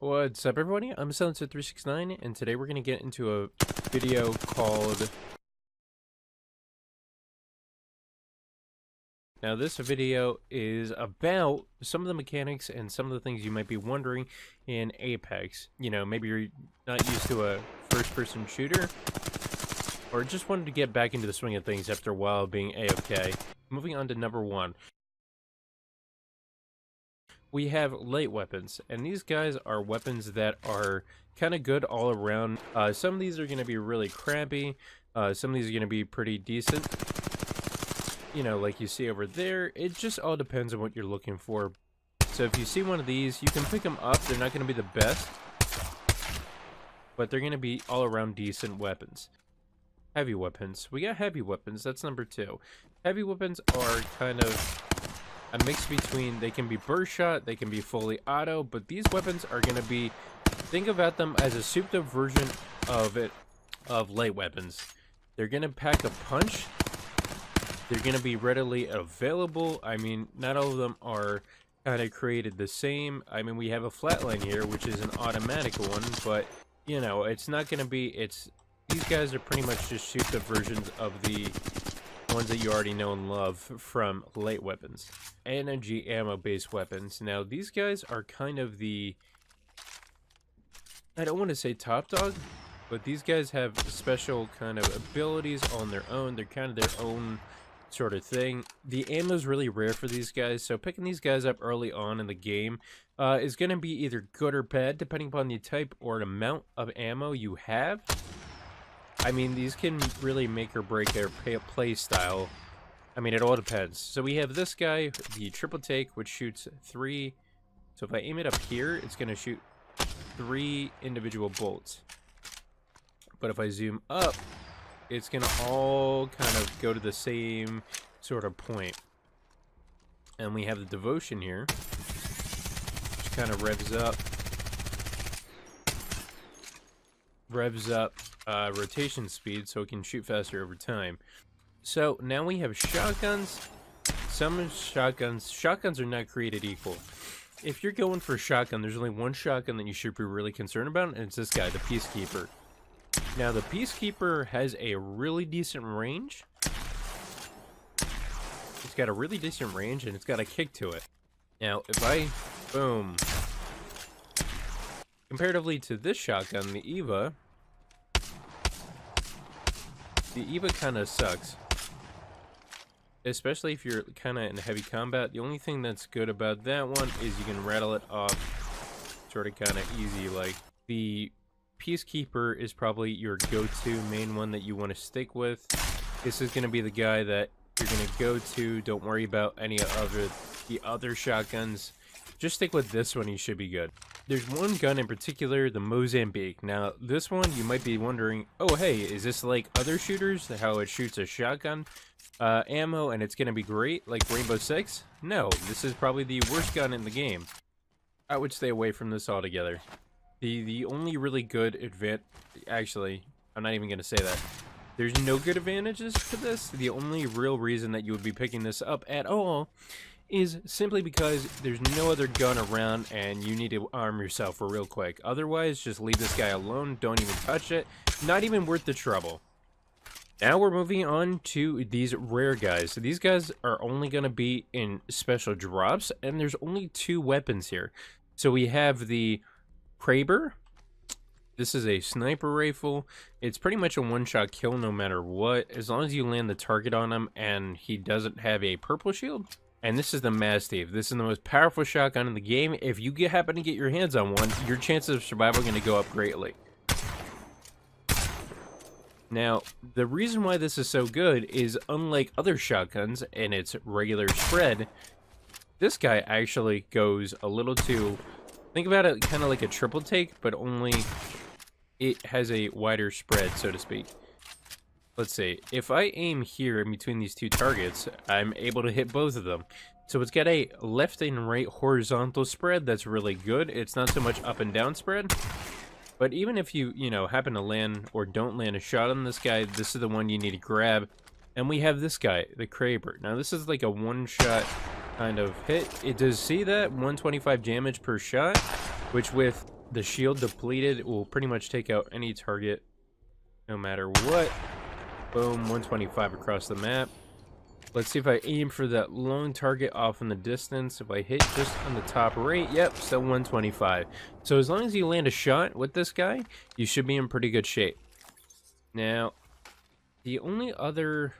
What's up, everybody? I'm Silencer369, and today we're going to get into a video called... Now, this video is about some of the mechanics and some of the things you might be wondering in Apex. You know, maybe you're not used to a first-person shooter, or just wanted to get back into the swing of things after a while of being AFK. Moving on to number one. We have light weapons, and these guys are weapons that are kind of good all around. Some of these are going to be really crappy. Some of these are going to be pretty decent. You know, like you see over there, it just all depends on what you're looking for. So if you see one of these, you can pick them up. They're not going to be the best, but they're going to be all around decent weapons. Heavy weapons. We got heavy weapons. That's number two. Heavy weapons are kind of a mix between, they can be burst shot, they can be fully auto, but these weapons are going to be, think about them as a souped up version of light weapons. They're going to pack a punch. They're going to be readily available. I mean, not all of them are kind of created the same. I mean, we have a flatline here, which is an automatic one, but, you know, it's not going to be, these guys are pretty much just souped up versions of the ones that you already know and love from light weapons. Energy ammo based weapons. Now these guys are kind of the, I don't want to say top dog, but these guys have special kind of abilities on their own. They're kind of their own sort of thing. The ammo is really rare for these guys, so picking these guys up early on in the game is going to be either good or bad depending upon the type or the amount of ammo you have. I mean, these can really make or break their play style. I mean, it all depends. So we have this guy, the triple take, which shoots 3. So if I aim it up here, it's going to shoot 3 individual bolts. But if I zoom up, it's going to all kind of go to the same sort of point. And we have the devotion here, which kind of revs up rotation speed so it can shoot faster over time. So now we have shotguns. Shotguns are not created equal. If you're going for a shotgun, there's only one shotgun that you should be really concerned about, and it's this guy, the Peacekeeper. Now the Peacekeeper has a really decent range. It's got a really decent range, and it's got a kick to it. Now if I boom, comparatively to this shotgun, the Eva kind of sucks, especially if you're kind of in heavy combat. The only thing that's good about that one is you can rattle it off sort of kind of easy. Like, the Peacekeeper is probably your go-to main one that you want to stick with. This is going to be the guy that you're going to go to. Don't worry about any of the other shotguns. Just stick with this one, you should be good. There's one gun in particular, the Mozambique. Now, this one, you might be wondering, oh, hey, is this like other shooters, how it shoots a shotgun ammo and it's going to be great, like Rainbow Six? No, this is probably the worst gun in the game. I would stay away from this altogether. The only really good actually, I'm not even going to say that. There's no good advantages to this. The only real reason that you would be picking this up at all is simply because there's no other gun around and you need to arm yourself real quick. Otherwise, just leave this guy alone. Don't even touch it. Not even worth the trouble. Now we're moving on to these rare guys. So these guys are only going to be in special drops, and there's only 2 weapons here. So we have the Kraber. This is a sniper rifle. It's pretty much a one-shot kill no matter what, as long as you land the target on him and he doesn't have a purple shield. And this is the Mastiff. This is the most powerful shotgun in the game. If you happen to get your hands on one, your chances of survival are going to go up greatly. Now, the reason why this is so good is, unlike other shotguns and its regular spread, this guy actually goes a little too... Think about it kind of like a triple take, but only it has a wider spread, so to speak. Let's see, if I aim here in between these 2 targets, I'm able to hit both of them. So it's got a left and right horizontal spread that's really good. It's not so much up and down spread. But even if you happen to land or don't land a shot on this guy, this is the one you need to grab. And we have this guy, the Kraber. Now this is like a one-shot kind of hit. It does see that 125 damage per shot, which with the shield depleted will pretty much take out any target no matter what. Boom, 125 across the map. Let's see if I aim for that lone target off in the distance. If I hit just on the top right, yep, still 125. So as long as you land a shot with this guy, you should be in pretty good shape. Now, the only other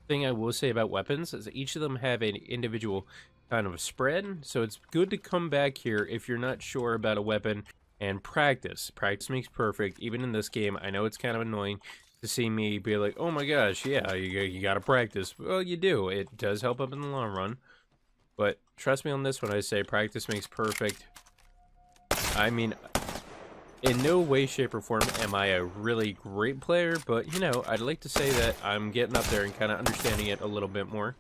thing I will say about weapons is each of them have an individual kind of spread. So it's good to come back here if you're not sure about a weapon and practice. Practice makes perfect. Even in this game, I know it's kind of annoying to see me be like, oh my gosh, yeah, you gotta practice. Well, you do. It does help up in the long run. But trust me on this when I say practice makes perfect. I mean, in no way, shape, or form am I a really great player, but, you know, I'd like to say that I'm getting up there and kind of understanding it a little bit more.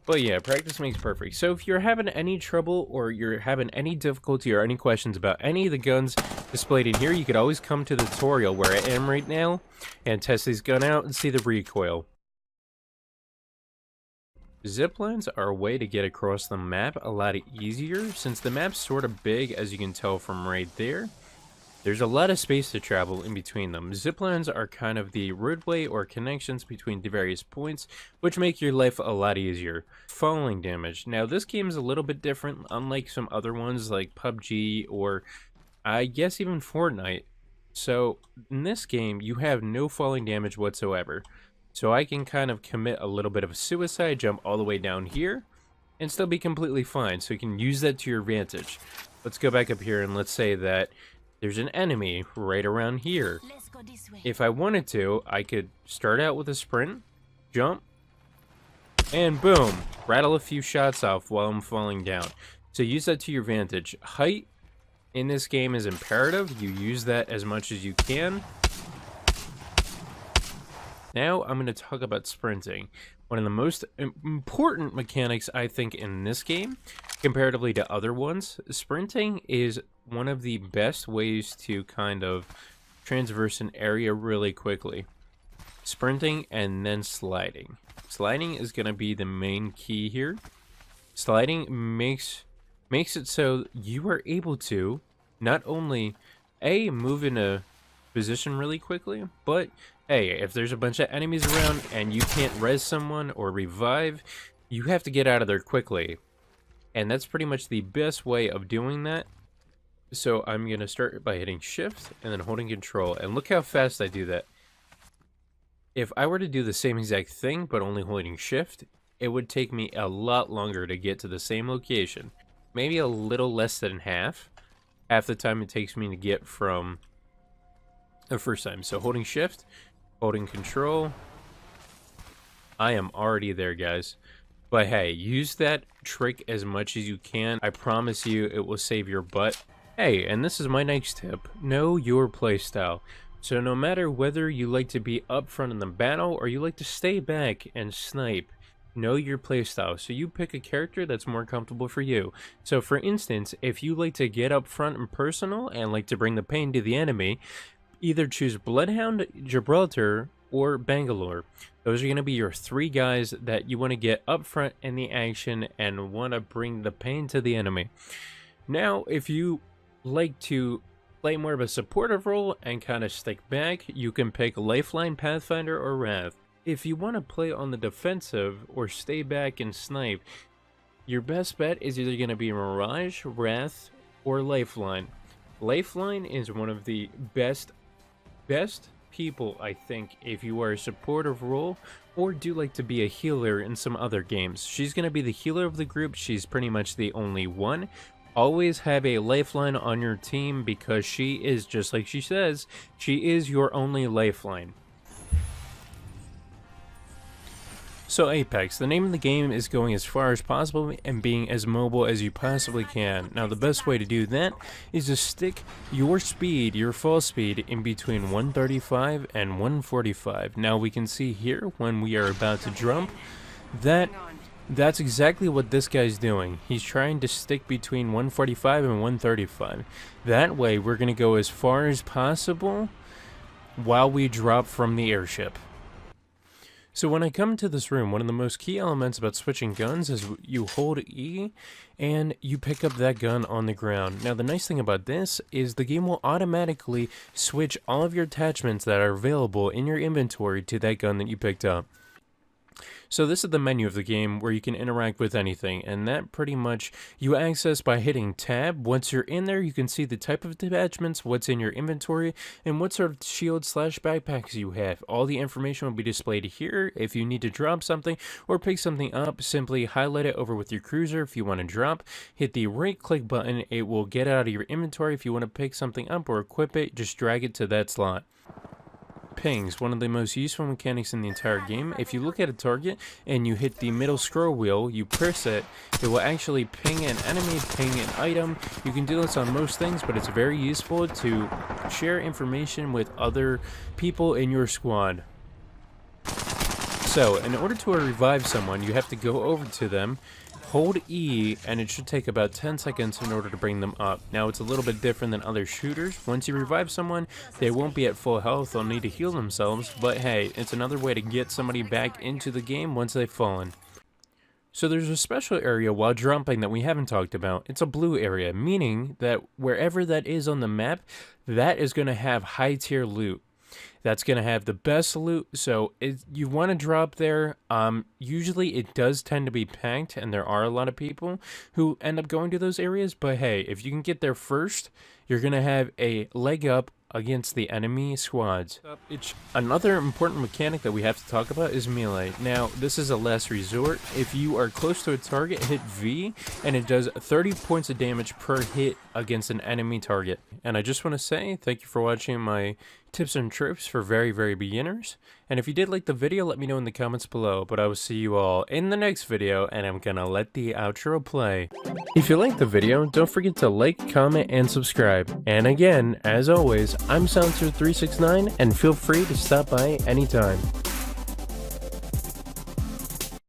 But yeah, practice makes perfect. So if you're having any trouble or you're having any difficulty or any questions about any of the guns displayed in here, you could always come to the tutorial where I am right now and test this gun out and see the recoil. Ziplines are a way to get across the map a lot easier since the map's sort of big, as you can tell from right there. There's a lot of space to travel in between them. Ziplines are kind of the roadway or connections between the various points, which make your life a lot easier. Falling damage. Now, this game is a little bit different, unlike some other ones like PUBG or I guess even Fortnite. So, in this game, you have no falling damage whatsoever. So I can kind of commit a little bit of a suicide, jump all the way down here, and still be completely fine. So you can use that to your advantage. Let's go back up here and let's say that there's an enemy right around here. If I wanted to, I could start out with a sprint, jump, and boom, rattle a few shots off while I'm falling down. So use that to your advantage. Height in this game is imperative. You use that as much as you can. Now I'm going to talk about sprinting. One of the most important mechanics, I think, in this game, comparatively to other ones. Sprinting is one of the best ways to kind of transverse an area really quickly. Sprinting and then sliding. Sliding is going to be the main key here. Sliding makes it so you are able to not only move in a position really quickly, but hey, if there's a bunch of enemies around and you can't res someone or revive, you have to get out of there quickly. And that's pretty much the best way of doing that. So I'm going to start by hitting shift and then holding control. And look how fast I do that. If I were to do the same exact thing, but only holding shift, it would take me a lot longer to get to the same location. Maybe a little less than half the time it takes me to get from the first time. So holding shift, holding control, I am already there, guys. But hey, use that trick as much as you can. I promise you it will save your butt. Hey, and this is my next tip. Know your playstyle. So no matter whether you like to be up front in the battle or you like to stay back and snipe, know your playstyle. So you pick a character that's more comfortable for you. So for instance, if you like to get up front and personal and like to bring the pain to the enemy, either choose Bloodhound, Gibraltar, or Bangalore. Those are going to be your three guys that you want to get up front in the action and want to bring the pain to the enemy. Now, if you like to play more of a supportive role and kind of stick back, you can pick Lifeline, Pathfinder, or Wrath. If you want to play on the defensive or stay back and snipe, your best bet is either going to be Mirage, Wrath, or Lifeline. Lifeline is one of the best people, I think, if you are a supportive role or do like to be a healer in some other games. She's going to be the healer of the group. She's pretty much the only one. Always have a lifeline on your team because she is, just like she says, she is your only lifeline. So Apex, the name of the game is going as far as possible and being as mobile as you possibly can. Now the best way to do that is to stick your speed, your fall speed, in between 135 and 145. Now we can see here when we are about to jump that that's exactly what this guy's doing. He's trying to stick between 145 and 135. That way we're going to go as far as possible while we drop from the airship. So when I come into this room, one of the most key elements about switching guns is you hold E and you pick up that gun on the ground. Now the nice thing about this is the game will automatically switch all of your attachments that are available in your inventory to that gun that you picked up. So this is the menu of the game where you can interact with anything, and that pretty much you access by hitting tab. Once you're in there, you can see the type of attachments, what's in your inventory, and what sort of shield/backpacks you have. All the information will be displayed here. If you need to drop something or pick something up, simply highlight it over with your cruiser. If you want to drop, hit the right click button. It will get out of your inventory. If you want to pick something up or equip it, just drag it to that slot. Pings, one of the most useful mechanics in the entire game. If you look at a target and you hit the middle scroll wheel, you press it, it will actually ping an enemy, ping an item. You can do this on most things, but it's very useful to share information with other people in your squad. So, in order to revive someone, you have to go over to them, hold E, and it should take about 10 seconds in order to bring them up. Now, it's a little bit different than other shooters. Once you revive someone, they won't be at full health. They'll need to heal themselves. But hey, it's another way to get somebody back into the game once they've fallen. So there's a special area while dropping that we haven't talked about. It's a blue area, meaning that wherever that is on the map, that is going to have high tier loot. That's going to have the best loot, so you want to drop there. Usually it does tend to be packed, and there are a lot of people who end up going to those areas, but hey, if you can get there first, you're going to have a leg up against the enemy squads. Another important mechanic that we have to talk about is melee. Now, this is a last resort. If you are close to a target, hit V, and it does 30 points of damage per hit against an enemy target. And I just want to say thank you for watching my tips and tricks for very beginners. And if you did like the video, let me know in the comments below. But I will see you all in the next video, and I'm gonna let the outro play. If you liked the video, don't forget to like, comment, and subscribe. And again, as always, I'm Soundster369, and feel free to stop by anytime.